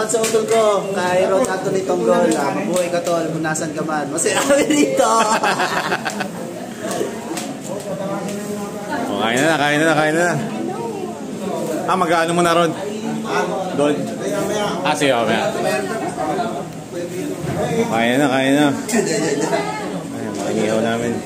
Shoutout sa utol ko, kay Ron Anthony Tonggol. Mabuhay ka tol, kung nasan ka man. Masaya kami dito. Oh, kain na. Mag-ano mo na Ron? Doon? Sige, okay. Kain na. Ayun, makingihaw namin.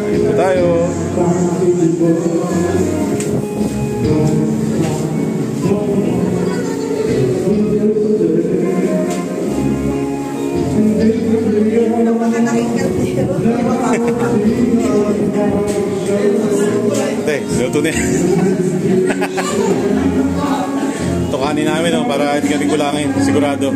Ayun tayo. Luto na. Tukanin namin para hindi kami kulangin. Sigurado.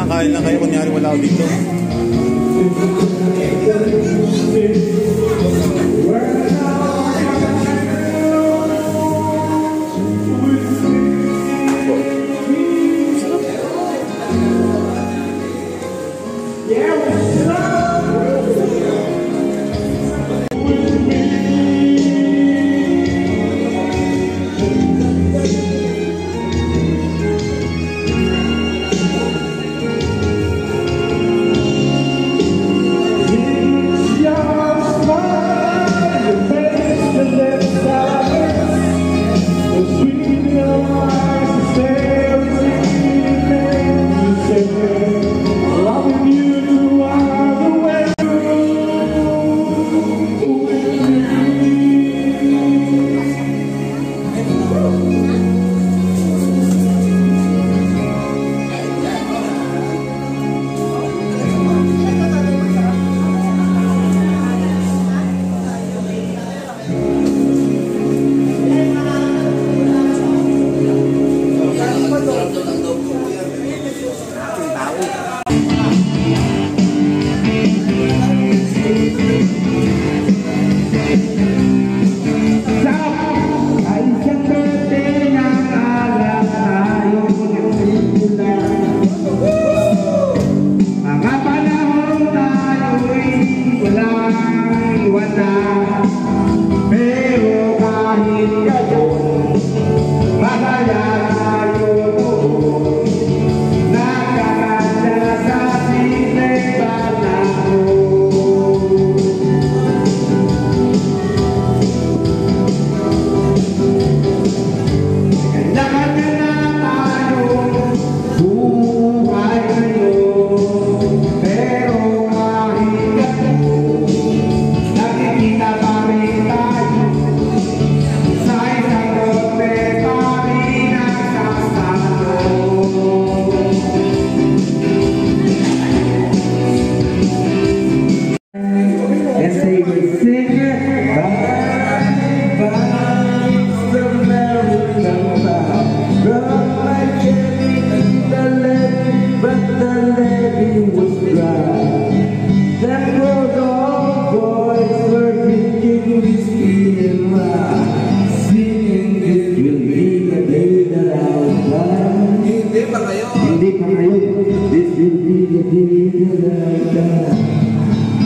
Kain lang kayo, kunyari wala ako dito.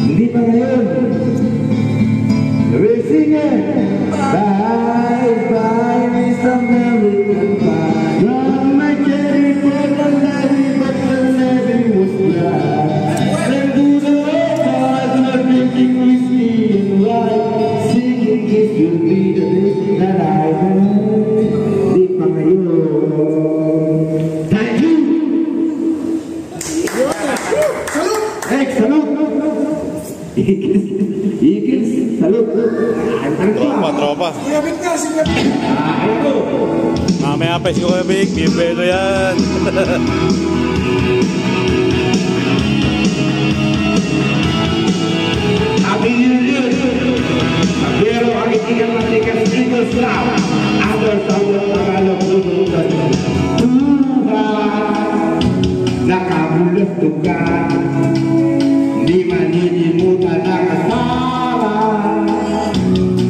Hindi pa ngayon. We're singing. Bye, bye, Miss American Pie. From my cherry for the levy, but the levy was dry. Then to the stars are drinking whiskey and wine, singing this will be the day that I die. Hindi pa ngayon. Thank you. Salud! Ikis, salud! Tropa. Mamaya pa si Kuya Big, bibelo yan. Happy Di manilimutan ang kasama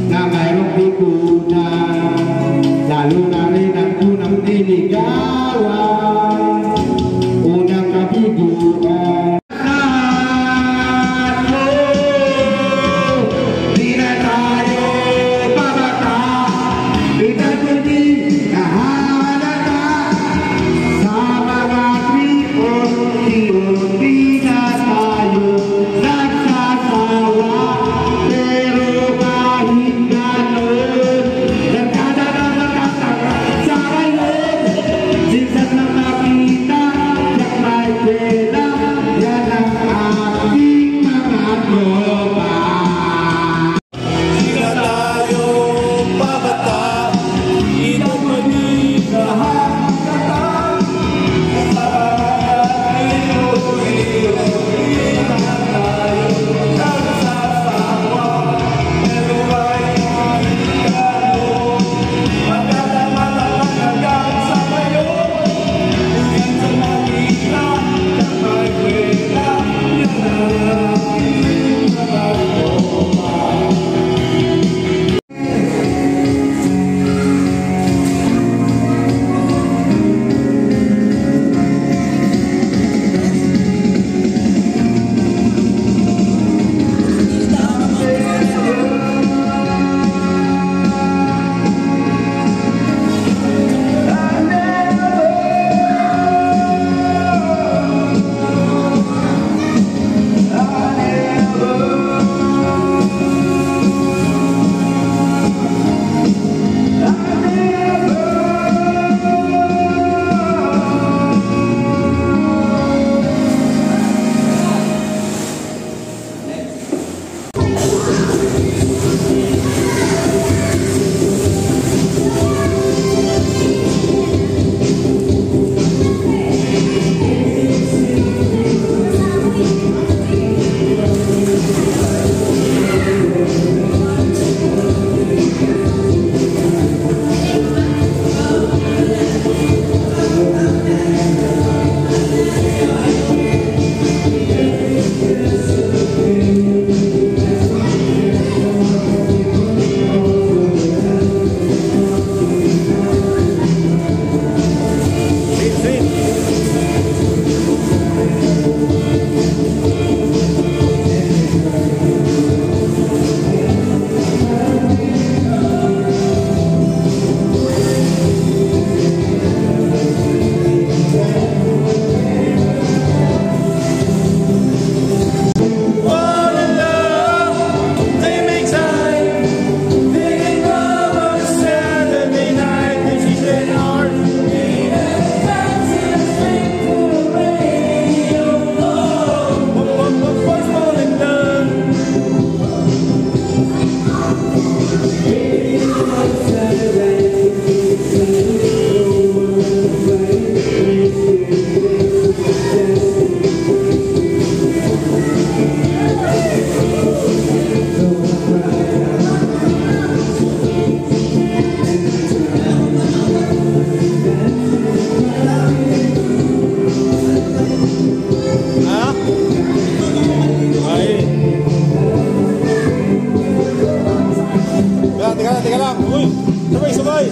na mayroong pikunan, lalo na rin ang unang niligawan, unang kabiguan. Di na tayo babata, di na kundi nahalata sa mga tripon. Di na tayo nagsasawa, pero kahit gano'n nagkadadadadadad sa ngayon. Minsan na nakita sa may pera, yan ang aking mga tropa. Di na tayo babata, di na kundi nahalata sa Teka lang. Uy, sabay.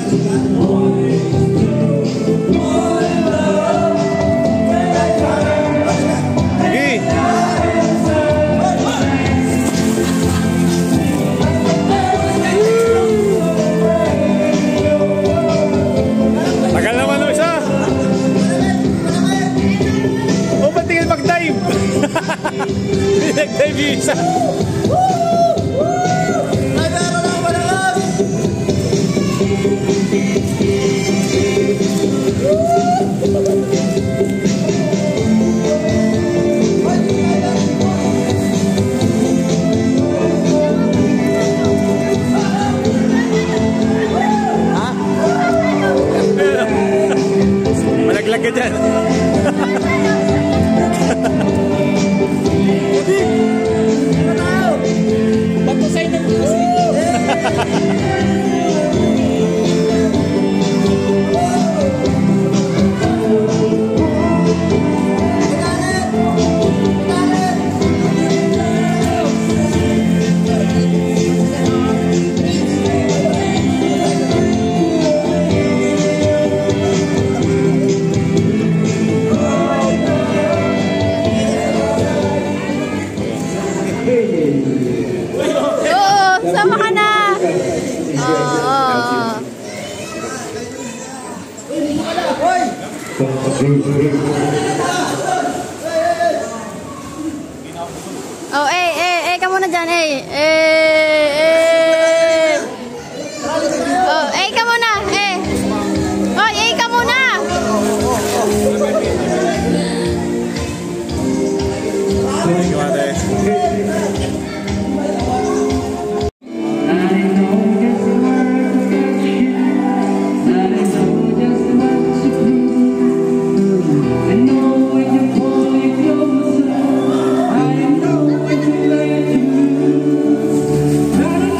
Sige. Tagal naman o isa. O, ba't tingin mag-dive? Nag-dive yung isa. Malaglag ka dyan. Oh, ka muna dyan, Oh, ka muna, Oh, ka muna. Thank you, ate. I know what you like to do.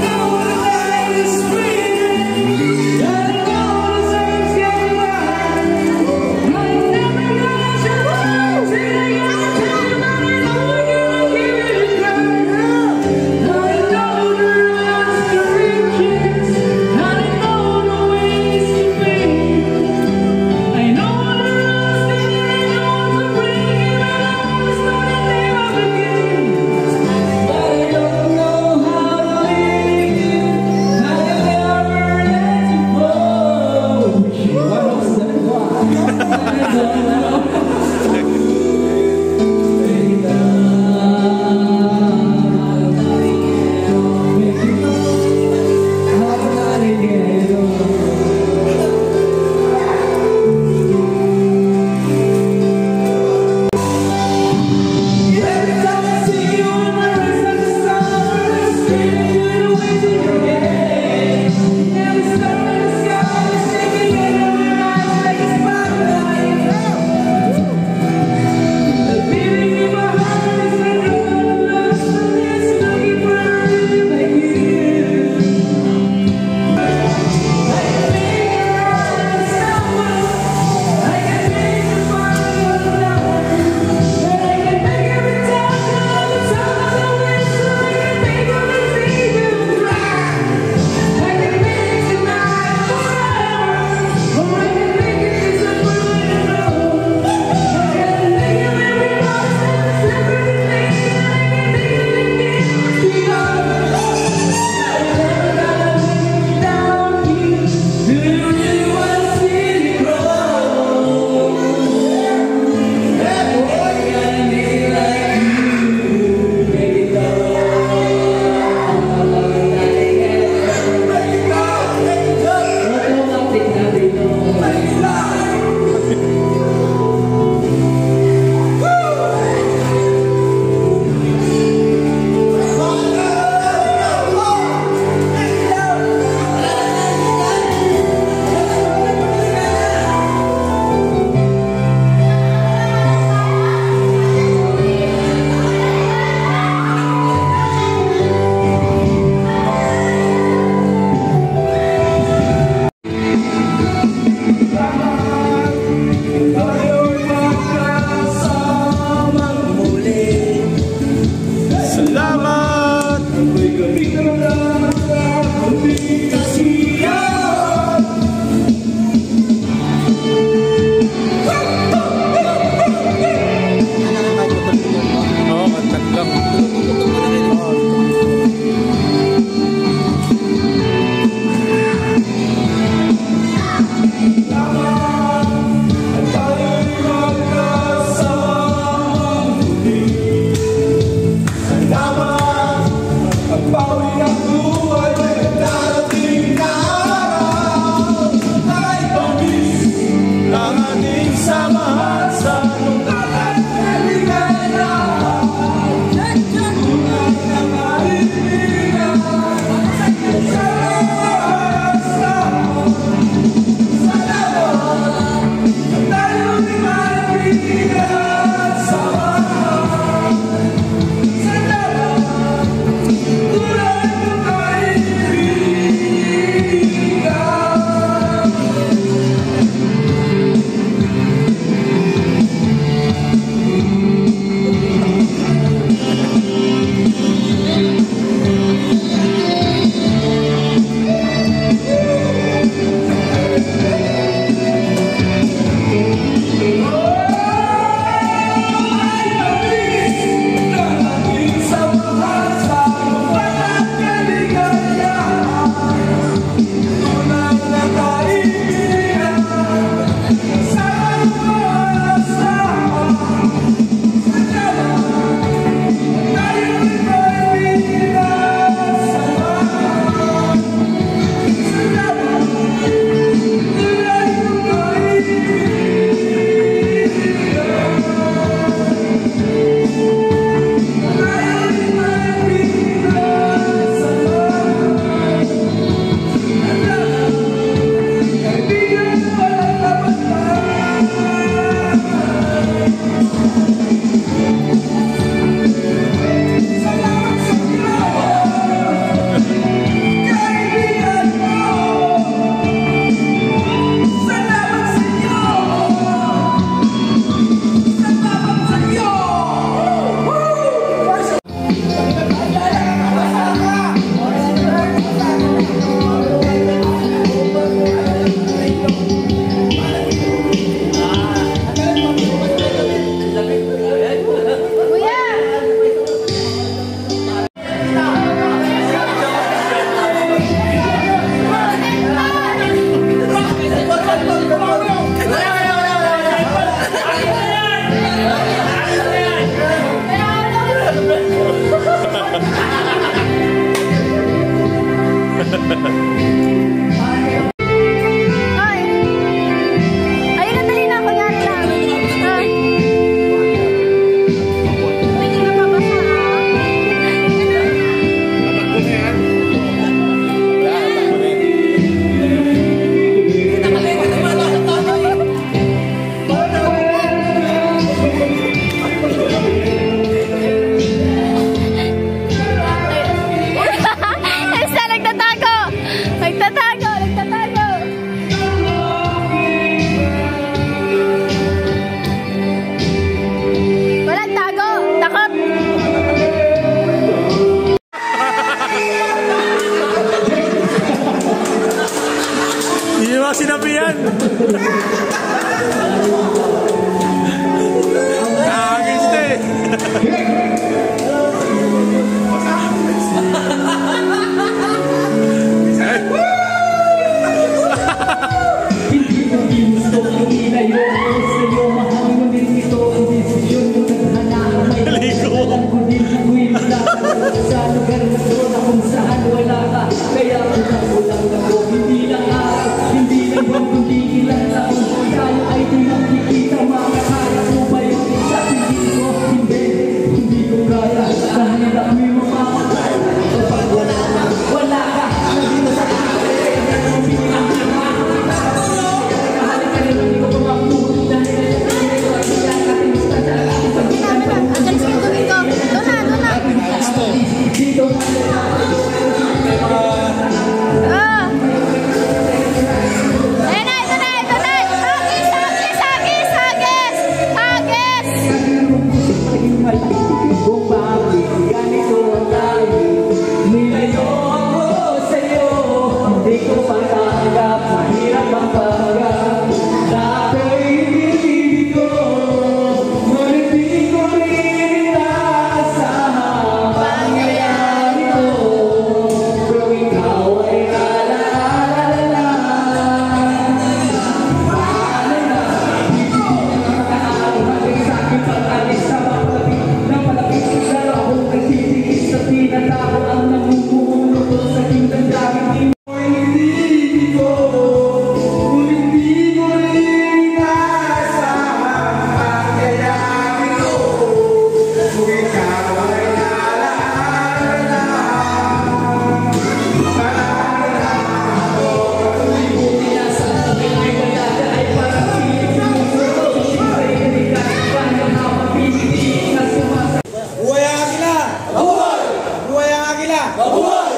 Mabuhay!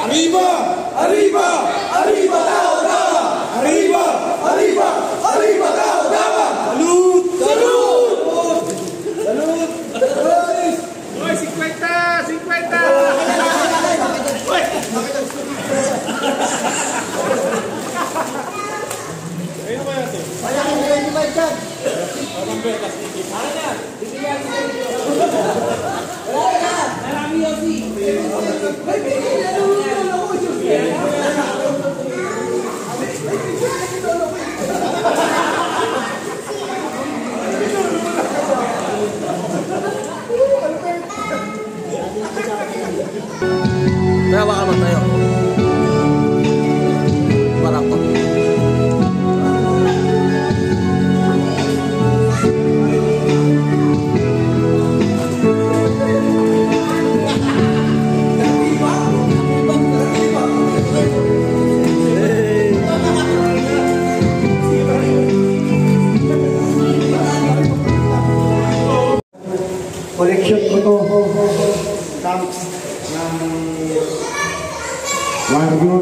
Arriba! Arriba! Arriba! Tao! Tama! Arriba! Arriba! Arriba! Tao! Tama! Salud! Salud! Salud! Hoy, 50! 50! Kaya baka naman tayo. Parang ko. Collection ko to. Stamps ng Warrior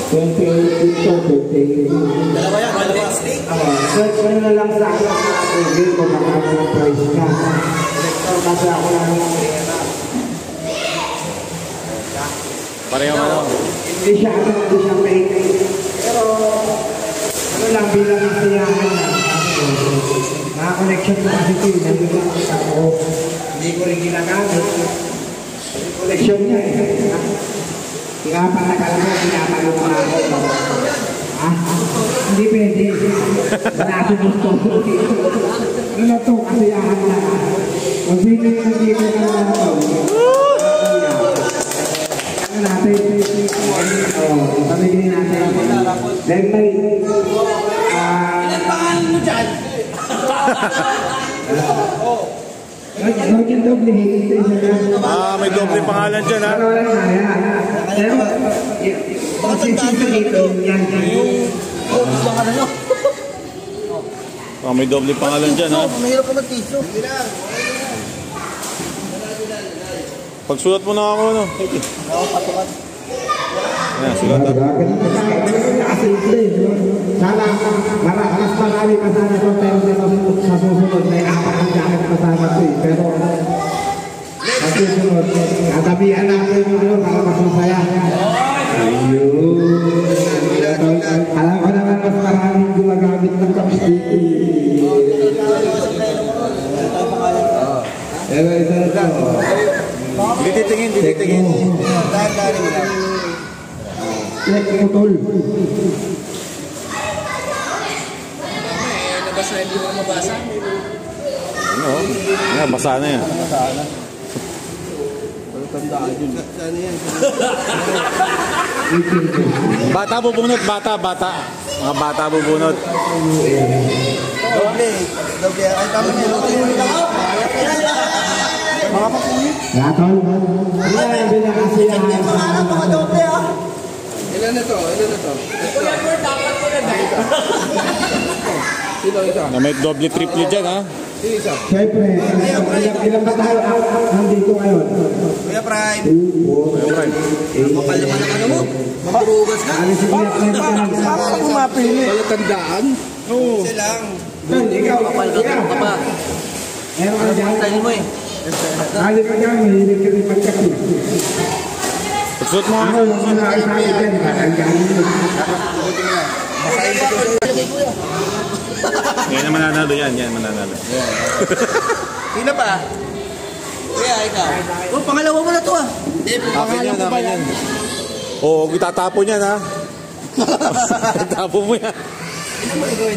28 to 28. Dalawa yan, dalawa. Search ko na lang sa Google kung makakita ng price ka. Kasi ako lang Pareho ano? hindi siya fake. Pero ano lang bilang nasiyahan lang. Mga connection ko kasi ito, nandun lang ako. Hindi ko rin ginagamit. Collection niya eh. Kaya patagal mo, pinapalo ko na ako. Hindi pwede. Wala ko gusto. Ano to, kasiyahan na. Kung sino yung nandito ka na ako. Ano natin? Pamigay natin. Then may... Ilan pangalan mo dyan? Yung doble May doble pangalan dyan ha. Baka tandaan ko dito. May doble pangalan dyan ha. Mahirap pa mag-tiso. Pagsulat mo na ako ano. Oo, patukan. Ayan, sulat ha. Sana, mas marami pa sana ito, pero sa susunod, may apat ang jacket pa sana ito eh. Pero, sa susunod, katabihan natin yung para mas masaya. Ayun. Alam ko naman, mas maraming gumagamit ng kapititi. Pero ito na ito. Hindi titingin, hindi titingin. Tahan-tahanin mo lang. Check mo, tol. Nabasa na hindi mo mabasa. Ano? Ayan, basa na yan. Tandaan yun. Saan yan? Bata bubunot, bata. Mga bata bubunot. Doble. Doble. Ay, tama niya. Mga papunin. Kaya, tol. Ano yung binakasiyahan? Mga doble ah. Ilan na to? Ilan na to? Sino isa? Na may doble triple dyan ha. Sino isa? Siyempre, ilang ba tayo nandito ngayon? Kuya Prime. 2, 4, 8, Kapal naman ang ano mo. Magturugas ka. Alis yung Paano mo mapili? Palatandaan? Oo. Silang. ikaw, Kapal ka pa. meron ka dyan. Style mo eh. Kali ka dyan, mahilig ka rin magkakit. Pagsulat mo Ako, yung mga isabi dyan, matanggalin mo. Yan ang mananalo yan mananalo. Sino pa? Kuya, ikaw. Oh, pangalawa mo na to ah. Akin yan. Oo, itatapon yan ha. Itatapon mo yan.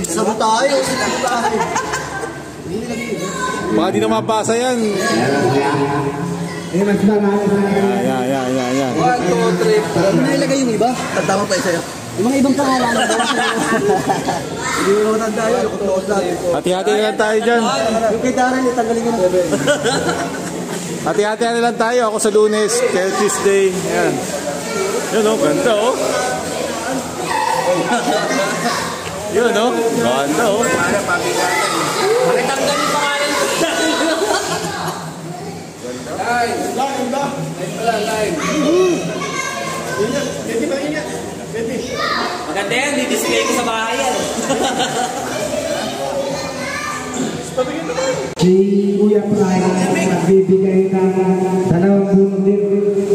Sabi tayo. Baka di na mabasa yan. Eh, mas marami sa akin. Yan. 1, 2, 3. Ano nilagay yung iba? Tandaan pa sa'yo. Yung mga ibang pangalan. Hindi mo naman tandaan yun. Lukot-lukot lang. Hati-hati lang tayo dyan. Yung kay Darren, itanggalin ko na. Hati-hati na lang tayo. Ako sa Lunes, kaya Tuesday. Yan. Yun o, ganda o. Yun o, ganda o. Makitanggal yung pangalan ko. Line. Line pala, line. Maganda yan, di-display ko sa bahay yan. Si Kuya Pray nagbibigay ng 2 bundir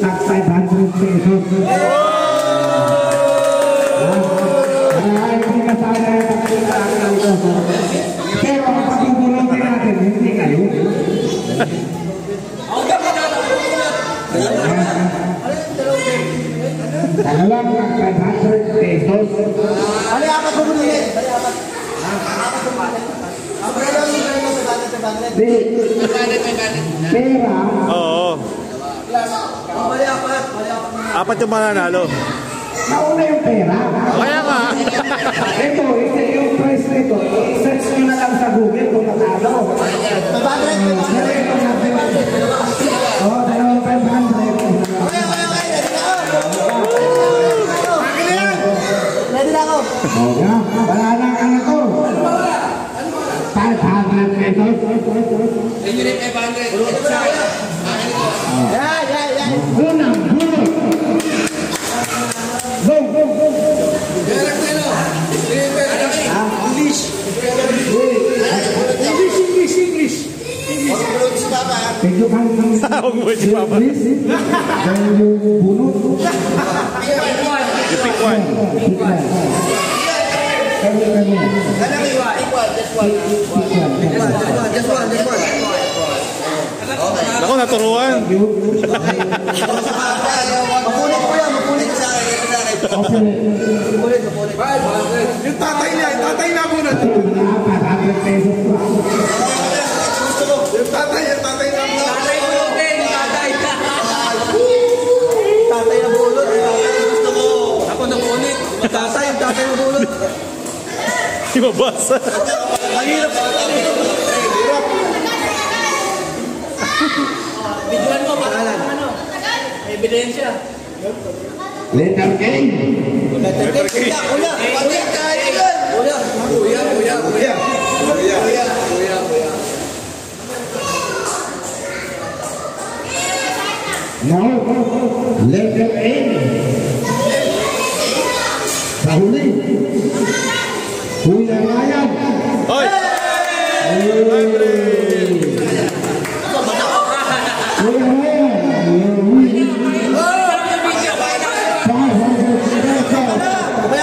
at 500 pesos. Hindi ka sana pero ang pagbubulotin natin, hindi kayo. Dalawang 500 pesos. Ano yung apat mo muli? Pera. Oo. Apat yung mananalo. Nauna yung pera. Kaya nga. Ito, yung price nito. Search nyo na lang sa Google kung natalo. Oo, 2,500. Ready na ako. Wala na ang anak ko. 500 pesos. Thank you, 500. Unang bunot. Go, go, go. Direct na no. English. English. Medyo kang Huwag mo si Papa. dahil yung bunot. You pick one. Just one. Ako naturuan. Mapulit ko yan, mapulit sa akin. Mapulit. Yung tatay na muna. 500 pesos. Yung tatay na muna. Tatay ko yung pen, tatay. Tatay na bulot. Gusto ko. Ako na punit. Tatay na bulot. Di mabasa. Ang hirap. Bidyoan mo, pangalan. May ebidensya. Letter K. Kuya. Now, letter N. Sahuli. Kuya Ryan. Hoy! Kuya Ryan.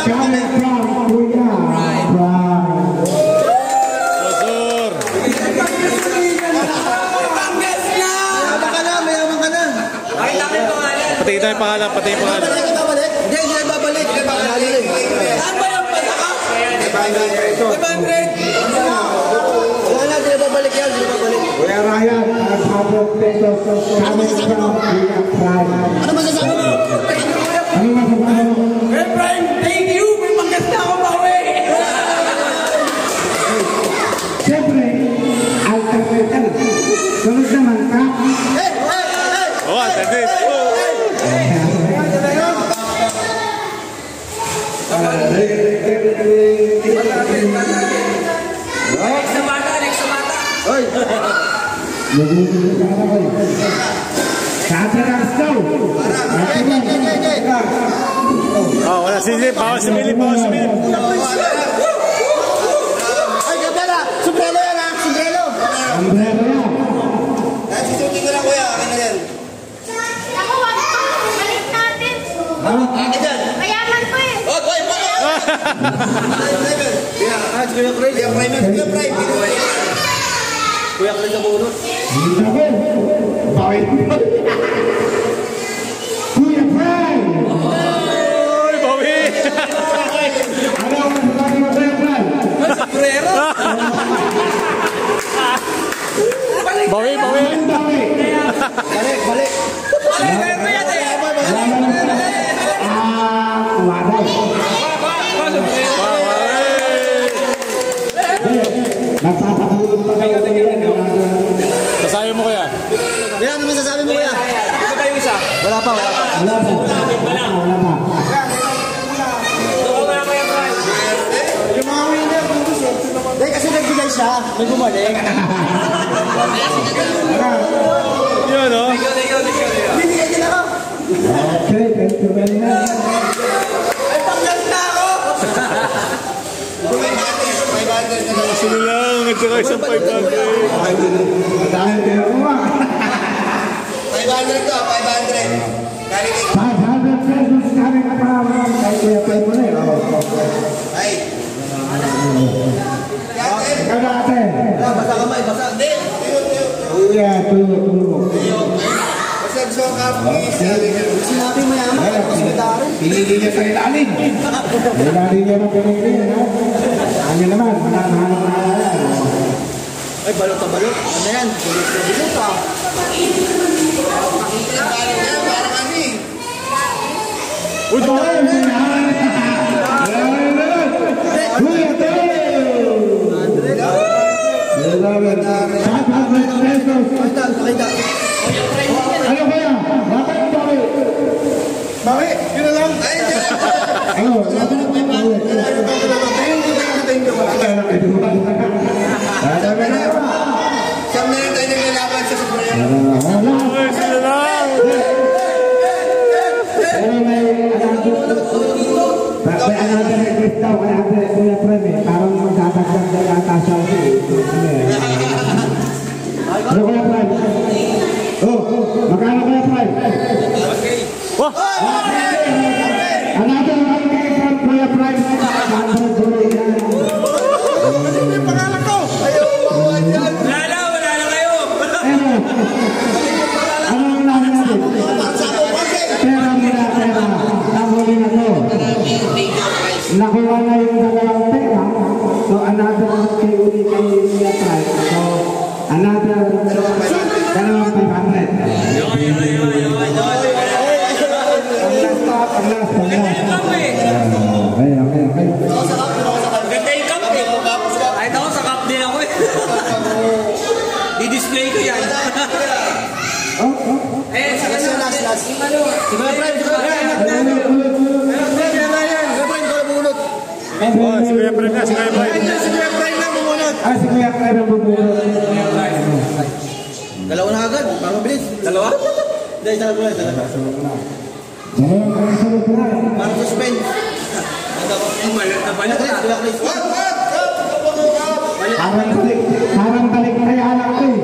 Coming from Kuya Ryan. Pasor! Mayaman ka na. Ay, namin pangalan. Pati tayo pangalan, pati yung pangalan. Hindi na babalik. Saan ba yung pasaka? 500. Wala na, di na babalik yan. Kuya Ryan, 500 pesos. Coming from Kuya Ryan. Ano masasabi mo? Ano masasabi mo? Prime, thank you. May magkasta ako pa Siyempre, alternative. Sunod naman ka. Oh, alternate. Next na bata. Sasaras daw. Oh, wala silip. Bawal sumilip. Ay, gabala. Sombrero yan ha. Sombrero. Sombrero yan. Susutin ko lang kuya. Akin na yan. Ako, wag pa. Balik natin. Akin yan. Mayaman ko eh. Oh, boy, boy. Kuya Craig. Kuya Craig na bunot. Dito ko. Bakit? Kuya Frank. Hoy, bawi! Ano ang masasabi mo, Kuya Frank? Sombrero. Bawi! Balik. Wadaw. Nagpapatulog pa kayo. Sasabi mo kaya? Kaya naman Wala pa. Yung mga winner, Dahil kasi nagbigay siya, may bumalik. Yun, oh. Binigay nila ako. Okay, thank you very much. Ay, panggas na ako! Sino lang, nagtaka isang 500. Dahil kayo kuma. 500 to, 500. Galing kay 500 pesos kami kaparaman. Kahit kuya pay mo na yun. Ay. Ikaw na ate. Basa kamay, basa. Hindi. Kuya, tulo. Basta gusto ka, please. Sinabi mayaman, hospital. Pinili niya sa ilalim. Ilalim niya ng pinili. Ano naman, mananahanap na yan. Ay, balot na balot. Ano yan? Balot na balot ah. Parang ano eh. Uy, Kuya, Pakita. ano kaya? Bakit bakit? Bakit? Yun na lang. Ay, yun. Ano? Siyam na rin tayo naglalaban sa Supreme. sino lang. May another request daw kaya Kuya Prem parang magdadagdag na yata siya ano Kuya Prem? Magkano Kuya Prem? Wah! Another request from Kuya Prem. Yung pangalan ko. Ayaw, makuha dyan. Wala na kayo. Ano ang lahat natin? Pera muna, pera. Nahuli na to. Nakuha na yung dalawang pera. So, another kay uli kay Kuya Prem. So, another dalawang 500. Ang last. Okay. Maganda yung cup eh. Kahit ako sa cup din ako eh. Di-display ko yan. Eh, sa kasi last. Si Kuya Prime, si Kuya Prime. Oh, si Kuya Prem na, si Kuya Prem. Si Kuya Prime na bumunod. Si Kuya Prem ang bubulot. Dalawa na agad, para mabilis. Dalawa? Hindi, isa lang. Para suspend. Nabalat na. Parang balik kaya anak ko eh.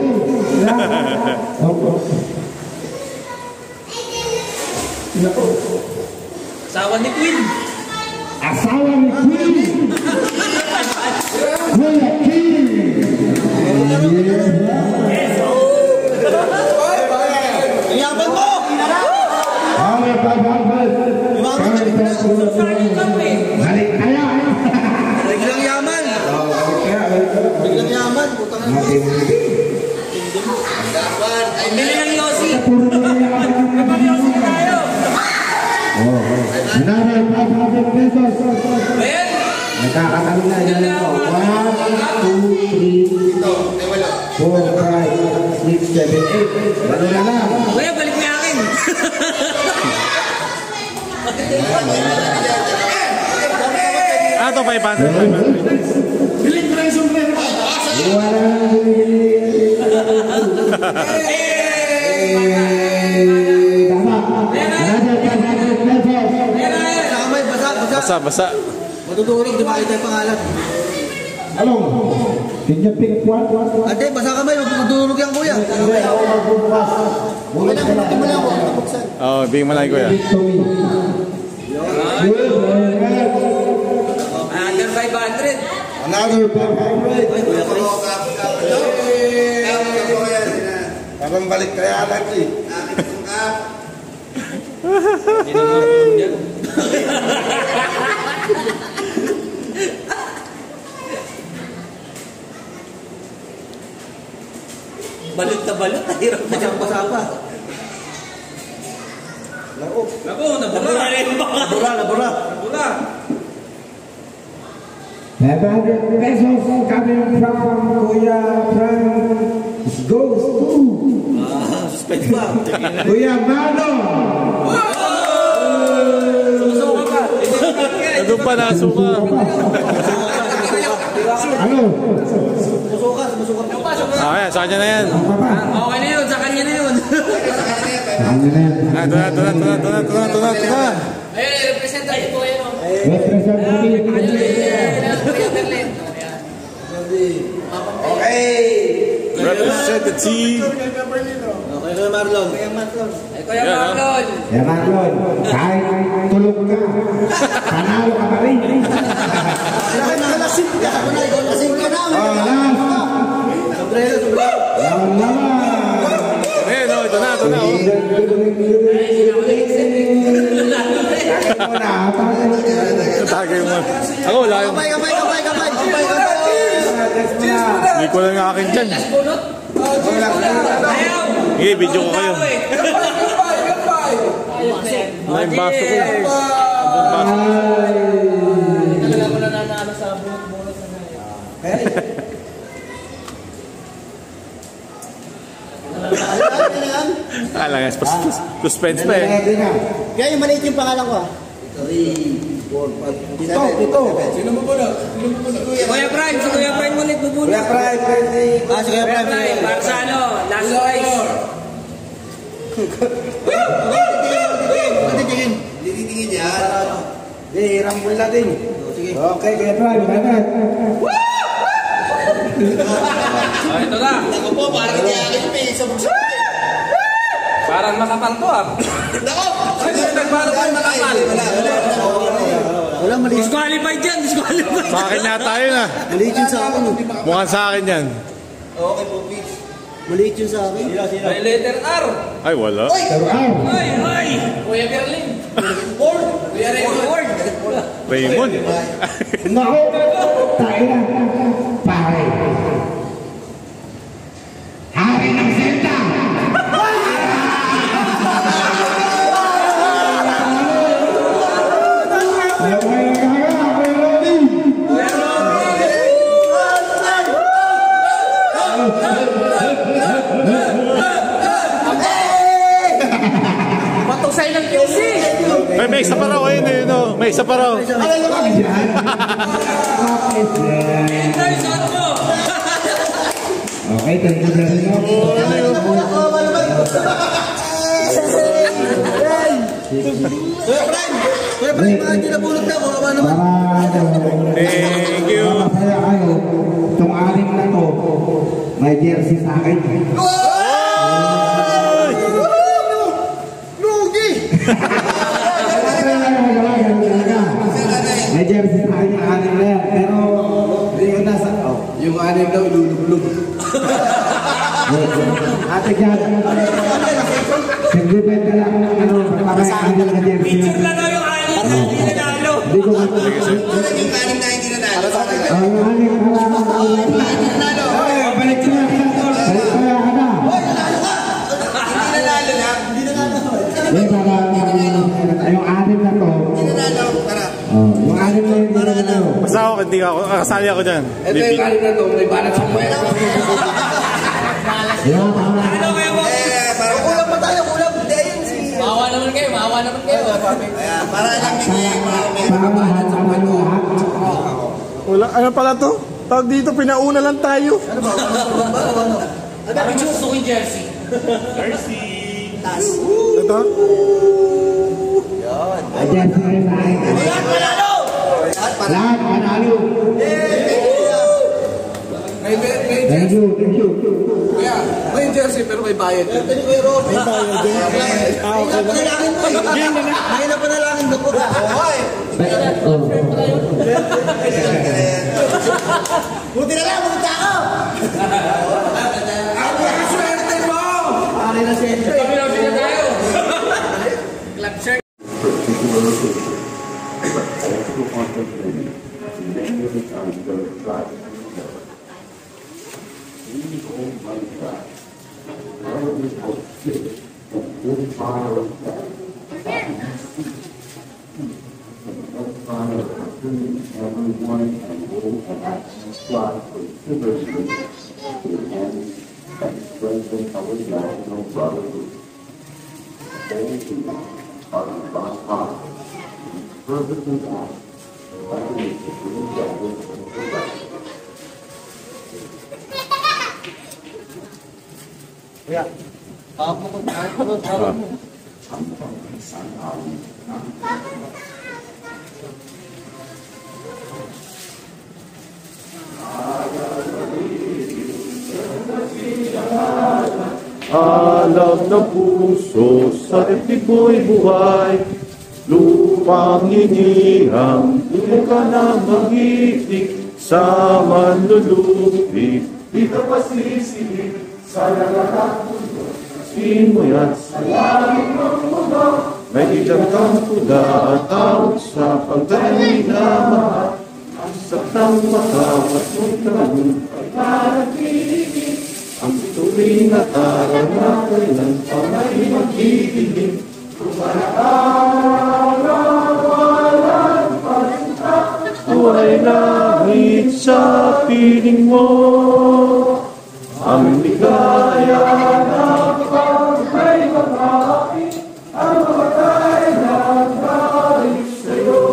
Asawa ni Queen. Asawa ni Queen. Kuya King. Iyaban mo! Balik kaya. Biglang yaman. Biglang yaman. Putang ina. Ay, bili ng Yossi. Puro Tayo. Another 500 pesos. Ayan. Nakakatalo na yan ito. 1, 2, 3, 4, 5, 6, 7, 8. Ano na lang? Kuya, balik mo yung akin. Ah, ito 500. Biling ko na yung sombrero. Wala na bumili. Tama. Another 500 pesos. Basa kamay, basa. Basa. Matutulog, di makita yung pangalan. Ano? Tingnan pinagpuan. Ate, basa kamay, matutulog yan kuya. Hindi ako magbubukas. Bukas ka lang. Wala ko, buksan. Oh, bigyan mo lang, Kuya. Under 500. Another 500. Ay, kuya Chris. Parang balik kaya natin eh. Balot na balot. Hirap na siya. Basa pa. Naku, nabura rin ba? Nabura. Nabura. 500 pesos coming from Kuya Frank goes to Suspend pa. Kuya Mano. pa, nasuka. Ano? Ayan, sa kanya na yan. Okay na yun, sa kanya na yun. Ano na yan? Ah, ito na. Ayun, representative po kayo. Representative. Okay na Marlon. Kuya Marlon. Yan Marlon, kahit tulog ka, panalo ka pa rin. Lasing ka na. Lasing ka na. Sombrero. Yan naman. Ayan, oh, ito na. Tagay mo na, Tagay mo. Ako, wala yung... Kapay. Hindi ko lang yung akin dyan. Sige, video ko kayo. Wala yung baso ko. Talaga ko na nanalo sa bunot na Alam nga, suspense pa eh. Kaya yung maliit yung pangalan ko ah. 3, 4, 5, 7. Sino mo bunot? Kuya Prime, si Kuya Prime ulit bubunot. Si Kuya Prime. Para sa ano, last prize. Titingin yan. Rambol natin. Sige. Okay, kaya Prime, bagat. Ito na. Ako po, parang hindi akin yung may isang buksan. Parang makapal to ah. Nako! Nagbalot tayo makapal. Wala, maliit. Disqualified yan, disqualified. Sa akin yata yun ah. Maliit yun sa akin. Mukhang sa akin yan. Okay po, Pete. Maliit yun sa akin. May letter R. Ay, wala. Ay! Kuya Berlin. Ford. Kuya Ford. Raymond. Nako, tayo na, pare. Hari ng Zelda. Matusay ng QC. May isa pa raw ayun eh, no? May isa pa raw. Okay, thank you very much. Kuya Prime, mga kinabulog na. Kawawa naman. Thank you. Masaya kayo. Itong anim na to, may jersey sa akin. Lugi! May jersey sa akin yung anim na yan. Pero, hindi ko nasa, yung anim daw, ilulublog. Ate Jan, sigbibet ka lang ng ano, para anim na jersey. Picture lang daw yung anin. Hindi nanalo. Hindi ko Yung kaning na hindi nanalo. yung anim na okay, balik ko na. Balik ko na. Hindi nanalo na. Hindi nanalo. Yung anim na to. Hindi nanalo. Tara. Yung anim na yun. Basta ako, hindi ako. Kasali ako dyan. Ito yung anim na to. May balat sa puwet. Yung tama. Ano kayo mo? Kulang pa tayo. Kulang. Hindi yun si... Maawa naman kayo, maawa naman kayo. Ayan, para lang may Balat sa puwet lahat. Wala, ano pala to? Tawag dito, pinauna lang tayo. Sabi gusto ko yung jersey. Ito? Ayan, sorry na. Lahat panalo. Thank you. May jersey pero may bayad. Pwede ko yung Robin. May bayad din. May napanalangin mo po. Okay. Buti na lang, buti ako. Ang swerte mo! Pare na siyempre. Kami lang sila tayo. Club shirt. Alam ng puso sa epiko'y buhay, lupang hinihang, hindi ka na mag-ibig sa manlulupi. Di ka pasisilig sa lahat ng mundo, simuyan sa langit ng mundo. May ilang kang pula at tawag sa pagdali na mahal, sa tang matawat mo tanong, pagkakakiligin. Ang tuwing at araw na kailan pa may magiging, kung araw-araw pasinta, buhay langit sa piling mo. Ang ligaya na pag may mag-aakit, ang matay na galing sa'yo.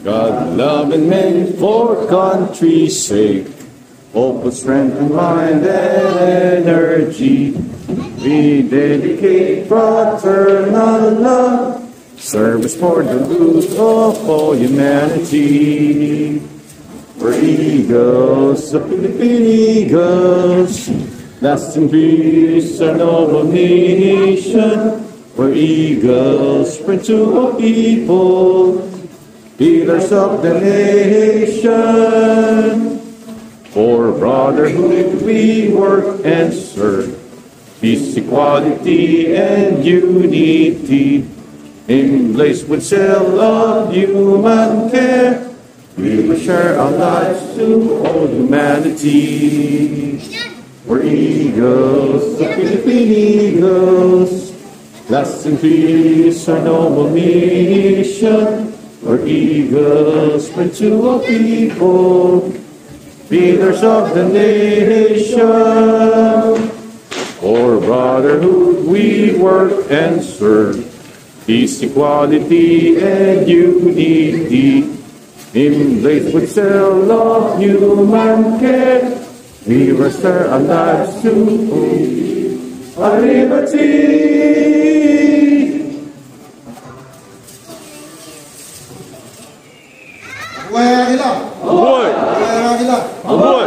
God, love, and men for country's sake, hope, strength, and mind, and energy. We dedicate fraternal love, service for the good of all humanity. We're eagles, the Philippine Eagles, lasting peace, our noble nation. We're eagles, spread to all people, pillars of the nation. For brotherhood we work and serve, peace, equality, and unity. Emblazed with zeal of human care, we will share our lives to all humanity. We're eagles, the Philippine Eagles, lasting peace, our noble mission. We're eagles, spread to all people, pillars of the nation. For brotherhood we work and serve, peace, equality, and unity. Emblazed with zeal of human care, we restore our lives to our liberty. Buhay Agila! Aboy! Buhay Agila! Aboy!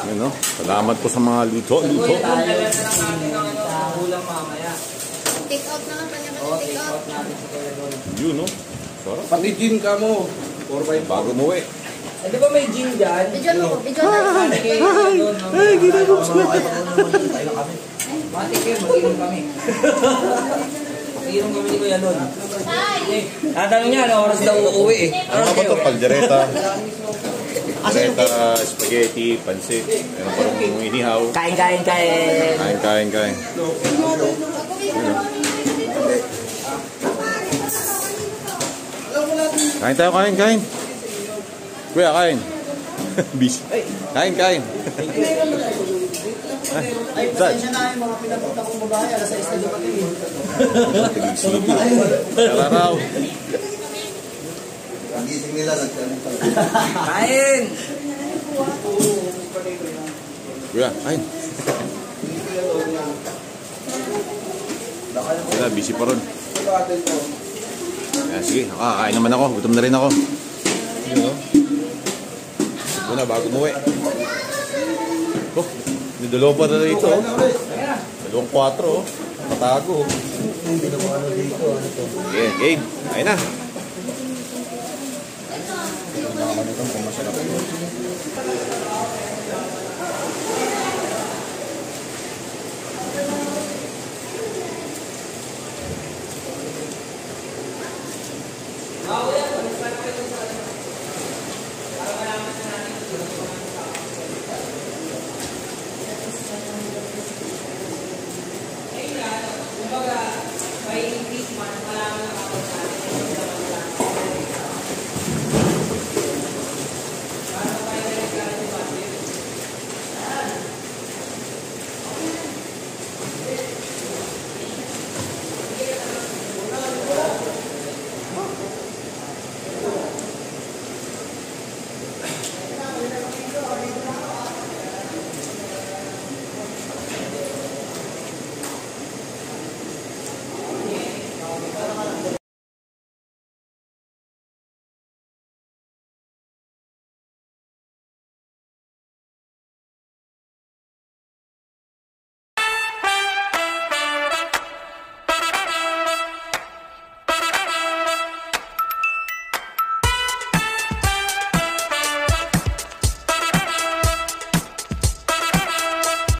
Ayun, no? Salamat po sa mga luto. Take out na lang pa niya. Take out. Yun, no? Sarap. Pati gin ka mo. 4x4. Bago mo eh. Di ba may gin dyan? Bidyon mo. Bidyon na. Ay, ginagawa ko. Matik yun, mag-inom kami. Mag-inom kami ni Kuya Lon. Tatanong niya, ano oras daw uuwi eh. Ano ba ito? Paldereta. Paldereta, spaghetti, pansit. Meron pa rin inihaw. Kain. Kain. Kain tayo, kain. Kuya, kain. Busy. Kain. Ay, pasensya na yung mga pinapunta kong babae. Alas 6 na dumating. Kalaraw. Ang gising nila, Kain! Kuya, kain. Wala, busy pa ron. Sige, kain naman ako. Gutom na rin ako. Ito na, bago umuwi. Oh, may dalawa pa na rito. Dalawang 4, oh. Matago. Hindi na ko ano dito. Ano to? Okay, kain na.